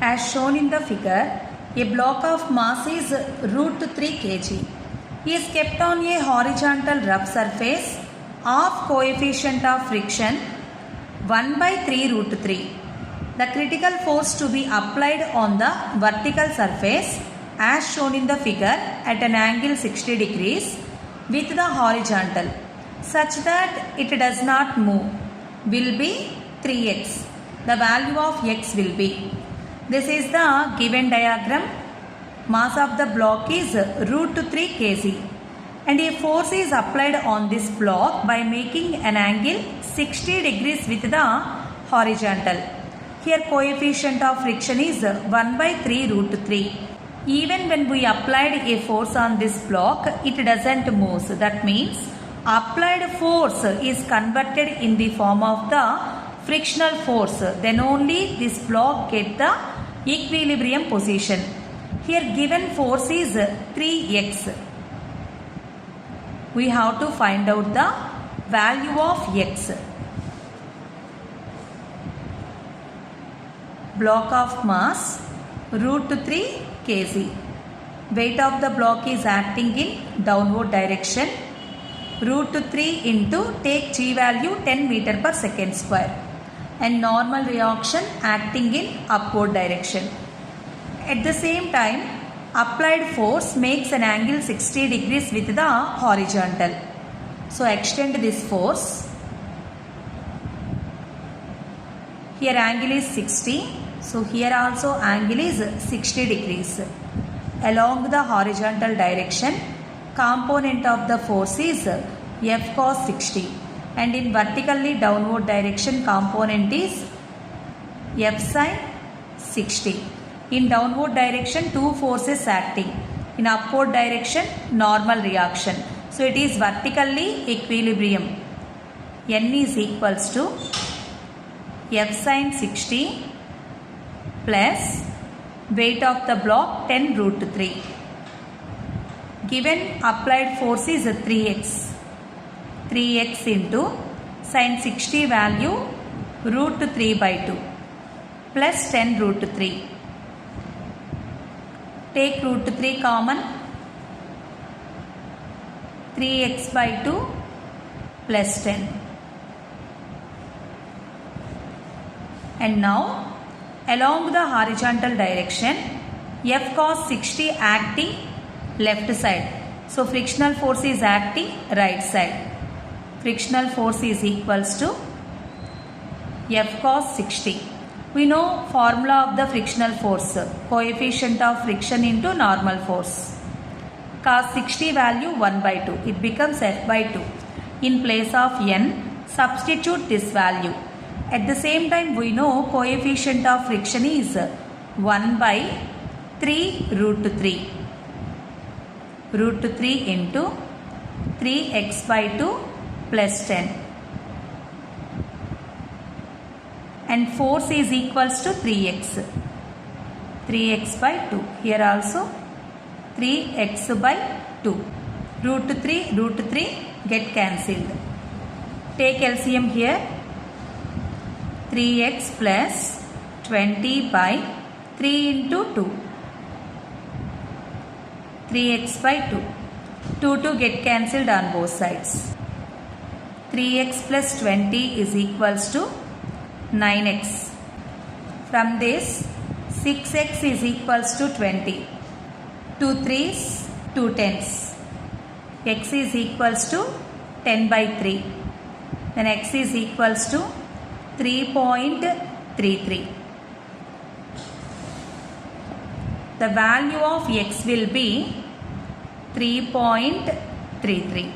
As shown in the figure, a block of mass is root 3 kg. He is kept on a horizontal rough surface of coefficient of friction 1 by 3 root 3. The critical force to be applied on the vertical surface as shown in the figure at an angle 60 degrees with the horizontal such that it does not move will be 3x. The value of x will be. This is the given diagram. Mass of the block is root 3 kg and a force is applied on this block by making an angle 60 degrees with the horizontal. Here coefficient of friction is 1 by 3 root 3. Even when we applied a force on this block, it doesn't move. So that means applied force is converted in the form of the frictional force. Then only this block get the equilibrium position. Here given force is 3x. We have to find out the value of x. Block of mass root 3 kg. Weight of the block is acting in downward direction. Root 3 into take g value 10 meter per second square. And normal reaction acting in upward direction. At the same time, applied force makes an angle 60 degrees with the horizontal. So extend this force. Here angle is 60. So here also angle is 60 degrees. Along the horizontal direction, component of the force is F cos 60. And in vertically downward direction, component is F sin 60. In downward direction, two forces acting. In upward direction, normal reaction. So it is vertically equilibrium. N is equals to F sin 60 plus weight of the block 10 root 3. Given applied force is 3x. 3x into sin 60 value root 3 by 2 plus 10 root 3. Take root 3 common. 3x by 2 plus 10. And now along the horizontal direction, F cos 60 acting left side. So frictional force is acting right side. Frictional force is equals to F cos 60. We know formula of the frictional force. Coefficient of friction into normal force. Cos 60 value 1 by 2. It becomes F by 2. In place of N, substitute this value. At the same time, we know coefficient of friction is 1 by 3 root 3. Root 3 into 3x by 2 plus 10. And force is equals to 3x. 3x by 2. Here also 3x by 2. Root 3 get cancelled. Take LCM here. 3x plus 20 by 3 into 2. 3x by 2. 2 get cancelled on both sides. 3x plus 20 is equals to 9x. From this, 6x is equals to 20. 2 3s, 2 10s. X is equals to 10 by 3. Then x is equals to 3.33. The value of x will be 3.33.